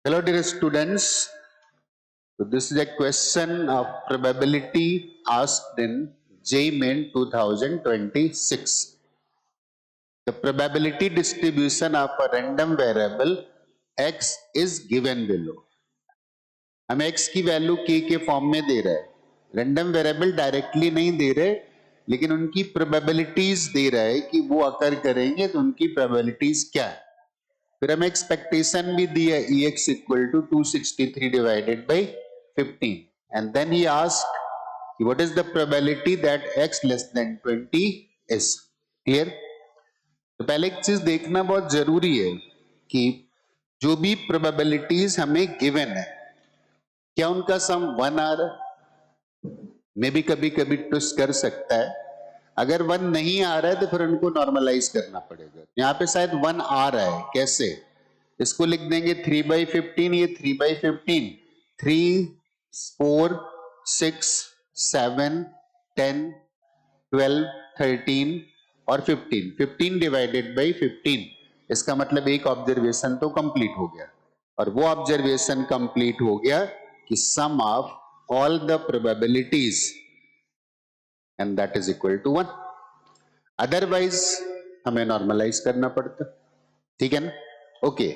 Hello dear students, so this is a question of probability asked in JMIN 2026. The probability distribution of a random variable x is given below. हमें x की value k के form में दे रहा है. Random variable directly नहीं दे रहे, लेकिन उनकी प्रोबेबिलिटीज दे रहा है कि वो अकर करेंगे तो उनकी प्रोबेबिलिटीज क्या है. फिर हमें एक्सपेक्टेशन भी दी है ex equal to 263 divided by 15 and then he asked what is the probability that x less than 20 is. Clear. तो पहले एक चीज देखना बहुत जरूरी है कि जो भी प्रोबेबिलिटीज हमें गिवन है क्या उनका सम 1 आ रहा है. मे भी कभी कभी ट्विस्ट कर सकता है. अगर 1 नहीं आ रहा है तो फिर उनको नॉर्मलाइज करना पड़ेगा. यहाँ पे शायद 1 आ रहा है. कैसे? इसको लिख देंगे 3/15. ये 3/15 3 4 6 7 10 12 13 और 15 डिवाइडेड बाई 15. इसका मतलब एक ऑब्जर्वेशन तो कंप्लीट हो गया, और वो ऑब्जर्वेशन कंप्लीट हो गया कि sum of all the probabilities and that is equal to 1. Otherwise हमें नॉर्मलाइज करना पड़ता. ठीक है ना. ओके.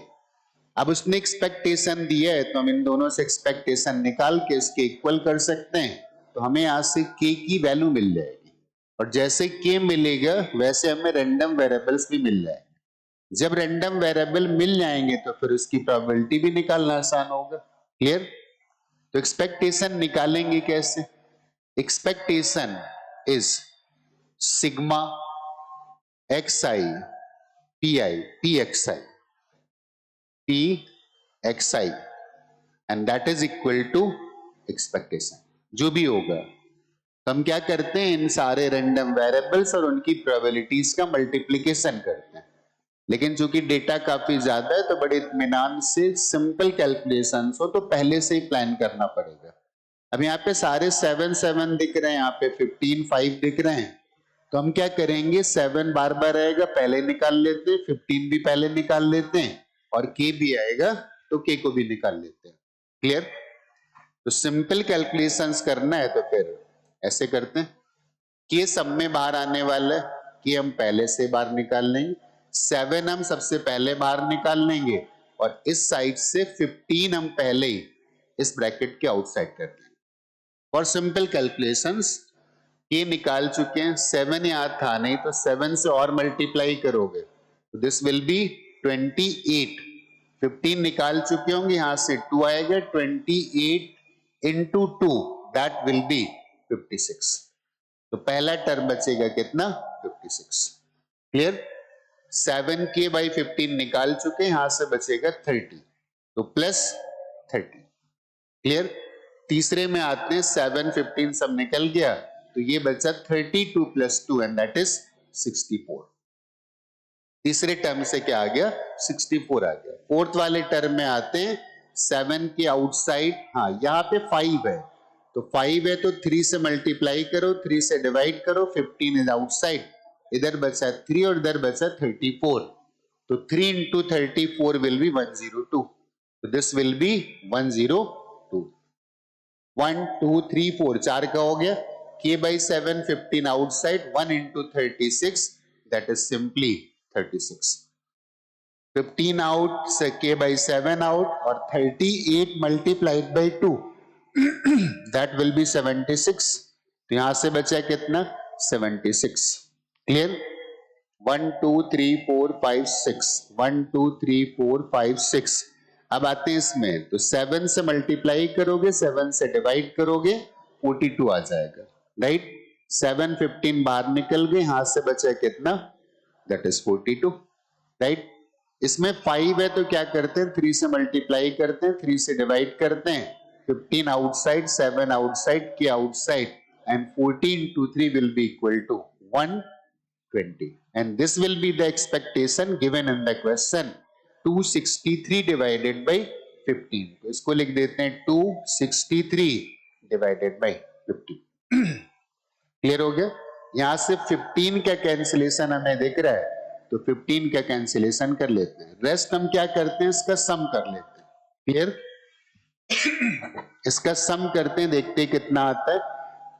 अब उसने एक्सपेक्टेशन दिया है तो हम इन दोनों से एक्सपेक्टेशन निकाल के इसके इक्वल कर सकते हैं. तो हमें यहां से k की वैल्यू मिल जाएगी, और जैसे k मिलेगा वैसे हमें रैंडम वेरिएबल्स भी मिल जाएंगे. जब रैंडम वेरिएबल मिल जाएंगे तो फिर उसकी प्रोबेबिलिटी भी निकालना आसान होगा. क्लियर. तो एक्सपेक्टेशन निकालेंगे कैसे? Expectation is sigma xi pi pxi pxi and that is equal to expectation. जो भी होगा तो हम क्या करते हैं, इन सारे रैंडम वेरिएबल्स और उनकी प्रोबेबिलिटीज का मल्टीप्लिकेशन करते हैं. लेकिन चूंकि डेटा काफी ज्यादा है तो बड़े इत्मीनान से सिंपल कैलकुलेशन हो तो पहले से ही प्लान करना पड़ेगा. अब यहाँ पे सारे 7 7 दिख रहे हैं, यहाँ पे 15 5 दिख रहे हैं. तो हम क्या करेंगे, 7 बार बार आएगा पहले निकाल लेते हैं, 15 भी पहले निकाल लेते हैं, और k भी आएगा तो k को भी निकाल लेते हैं. क्लियर. तो सिंपल कैलकुलेशंस करना है तो फिर ऐसे करते हैं. k सब में बाहर आने वाला है, k हम पहले से बाहर निकाल लेंगे, 7 हम सबसे पहले बाहर निकाल लेंगे, और इस साइड से 15 हम पहले ही इस ब्रैकेट के आउटसाइड कर देंगे. फॉर सिंपल कैलकुलेशंस k निकाल चुके हैं, 7 याद था नहीं तो 7 से और मल्टीप्लाई करोगे तो दिस विल बी 28. 15 निकाल चुके होंगे, यहां से 2 आएगा, 28 इंटू 2 दैट विल बी 56. तो पहला टर्म बचेगा कितना, 56. क्लियर. 7k बाई 15 निकाल चुके, यहां से बचेगा 30, तो प्लस 30. क्लियर. तीसरे में आते हैं, 7 15 सब निकल गया तो ये बचा 32 प्लस 2 एंड दैट इज 64. तीसरे टर्म से क्या आ गया, 64 आ गया. फोर्थ वाले टर्म में आते हैं, 7 के आउटसाइड, हाँ यहाँ पे 5 है तो 5 है तो 3 से मल्टीप्लाई करो, 3 से डिवाइड करो, 15 इज आउटसाइड. इधर बचा 3 और इधर बचा 34. तो 3 इंटू 34 विल बी 102. तो दिस विल बी 102. 1 2 3 4 4 का हो गया. k by 7 15 outside, 1 into 36 that is simply 36. 15 out से k by 7 out, और 38 multiplied by 2 that will be 76. तो यहां से बचा कितना, 76. क्लियर. 1 2 3 4 5 6 1 2 3 4 5 6. अब आते हैं इसमें, तो 7 से मल्टीप्लाई करोगे, 7 से डिवाइड करोगे, 42 आ जाएगा. राइट. 7 15 बाहर निकल गए, यहां से बचा कितना, दैट इज 42. राइट. इसमें 5 है तो क्या करते हैं, 3 से मल्टीप्लाई करते हैं, 3 से डिवाइड करते हैं, 15 outside, 7 outside, k outside, and 14 to 3 will be equal to 120. And this will be the expectation given in the question. 263 divided by 15. तो इसको लिख देते हैं 263 divided by 15. क्लियर हो गया. यहां से 15 का कैंसिलेशन हमें दिख रहा है तो 15 का कैंसिलेशन कर लेते हैं. रेस्ट हम क्या करते हैं, इसका सम कर लेते हैं. क्लियर? इसका सम करते हैं, देखते हैं कितना आता है।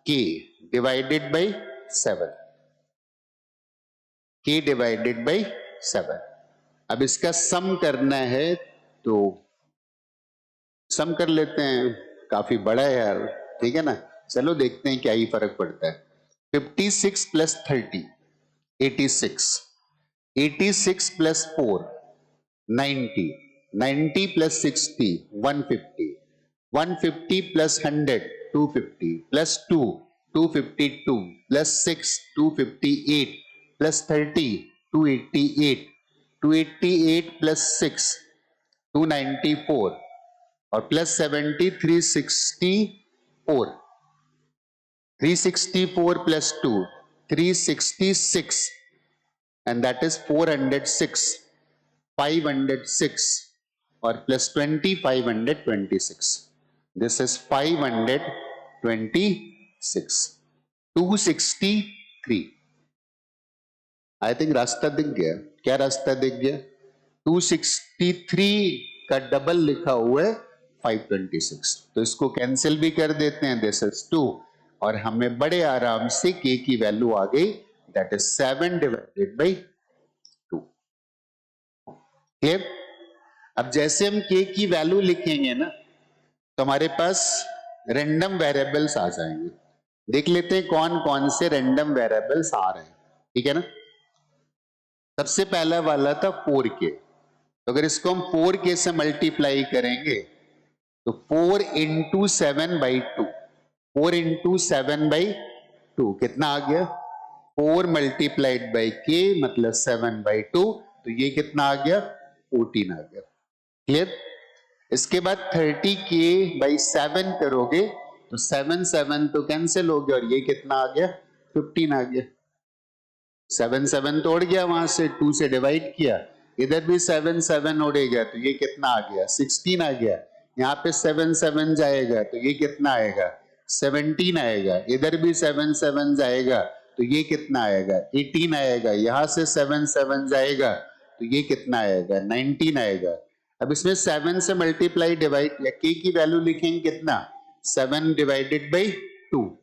k divided by 7, k divided by 7। अब इसका सम करना है तो सम कर लेते हैं, काफी बड़ा है यार, ठीक है ना। चलो देखते हैं क्या ही फर्क पड़ता है। 56 plus 30 86, 86 plus 4 90, 90 plus 60 150, 150 plus 100 250 plus 2 252 plus 6 258 plus 30 288, 288 plus 6 294 और plus 70 364, 364 plus 2 366 and that is 406, 506 और plus 20 526, this is 526, 263। I think रास्ता दिख गया। क्या रास्ता दिख गया? 263 का डबल लिखा हुआ है 526, तो इसको कैंसिल भी कर देते हैं, दिस इज 2 और हमें बड़े आराम से k की वैल्यू आ गई, that is 7 divided by 2। Clear? अब जैसे हम k की वैल्यू लिखेंगे ना तो हमारे पास रैंडम वेरिएबल्स आ जाएंगे। देख लेते हैं कौन कौन से रैंडम वेरिएबल्स आ रहे हैं, ठीक है ना। सबसे पहला वाला था 4k, तो अगर इसको हम 4k से मल्टीप्लाई करेंगे तो 4 इंटू 7 बाई 2, 4 इंटू 7 बाई 2 कितना आ गया? 4 मल्टीप्लाइड बाई k मतलब 7 बाई 2, तो ये कितना आ गया? 14 आ गया। क्लियर? इसके बाद 30k बाई 7 करोगे तो 7 7 तो कैंसिल हो गया और ये कितना आ गया? 15 आ गया। 7 7 तो उड़ गया, वहां से 2 से डिवाइड किया, इधर भी 7 7 उड़ेगा तो ये कितना आ गया? 16 आ गया। यहाँ पे 7 7 जाएगा तो ये कितना आएगा? 17 आएगा। इधर भी 7 7 जाएगा तो ये कितना आएगा? 18 आएगा। यहां से 7 7 जाएगा तो ये कितना आएगा? 19 आएगा। अब इसमें 7 से मल्टीप्लाई डिवाइड या k की वैल्यू लिखेंगे कितना? 7 डिवाइडेड बाई 2,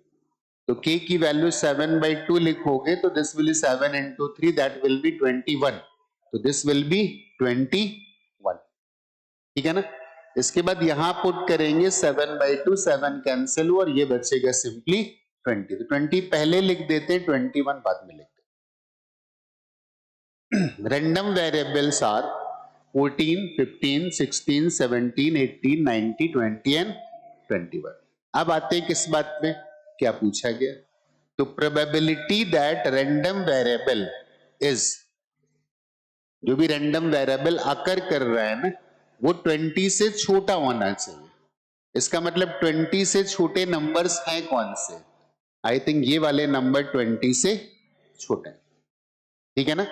तो k की वैल्यू 7 बाई 2 लिखोगे तो this will be 7 into 3, that will be 21, तो दिस विल बी 21, ठीक है ना। इसके बाद यहां पुट करेंगे 7 बाई 2, 7 कैंसिल हुआ और ये बचेगा सिंपली 20, तो 20 पहले लिख देते हैं, 21 बाद में लिखते हैं। Random variables are 14 15 16 17 18 19 20 and 21। अब आते हैं किस बात पे, क्या पूछा गया? तो probability that random variable is, जो भी रैंडम वेरिएबल अकर कर रहा है ना वो 20 से छोटा होना चाहिए। इसका मतलब 20 से छोटे नंबर्स हैं कौन से? आई थिंक ये वाले नंबर 20 से छोटे हैं, ठीक है ना।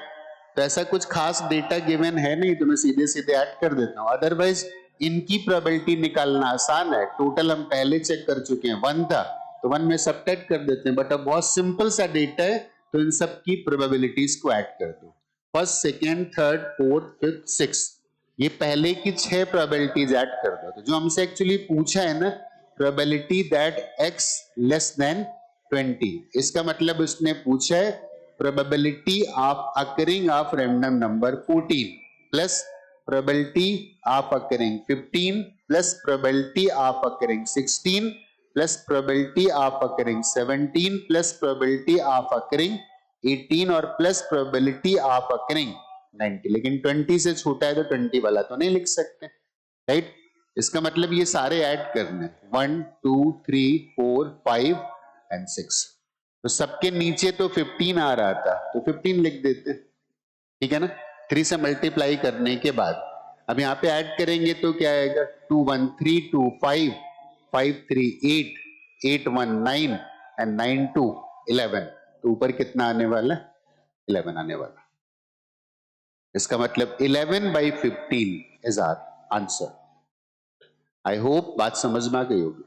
तो ऐसा कुछ खास डेटा गिवन है नहीं, तो मैं सीधे सीधे ऐड कर देता हूं। अदरवाइज इनकी प्रोबेबिलिटी निकालना आसान है। टोटल हम पहले चेक कर चुके हैं, 1 था तो 1 में सबट्रैक्ट कर देते हैं, बट अब बहुत सिंपल सा डेटा है तो इन सब की प्रोबेबिलिटीज को ऐड कर दो। First second third fourth fifth six, ये पहले की 6 प्रोबेबिलिटीज ऐड कर दो। तो जो हमसे एक्चुअली पूछा है ना, probability that x less than 20, इसका मतलब उसने पूछा है probability of occurring of random number 14 plus probability of occurring 15 plus probability of occurring 16 plus probability of occurring 17 plus probability of occurring 18 और plus probability of occurring 90। लेकिन 20 से छोटा है तो 20 वाला तो नहीं लिख सकते, राइट। इसका मतलब ये सारे ऐड करने 1 2 3 4 5 एंड 6, तो सबके नीचे तो 15 आ रहा था तो 15 लिख देते, ठीक है ना। 3 से मल्टीप्लाई करने के बाद अब यहाँ पे ऐड करेंगे तो क्या आएगा? 2 1 3 2 5 5 3 8 8 1 9 एंड 9 2 11, तो ऊपर कितना आने वाला? 11 आने वाला। इसका मतलब 11 by 15 is our answer. I hope बात समझ में आ गई होगी।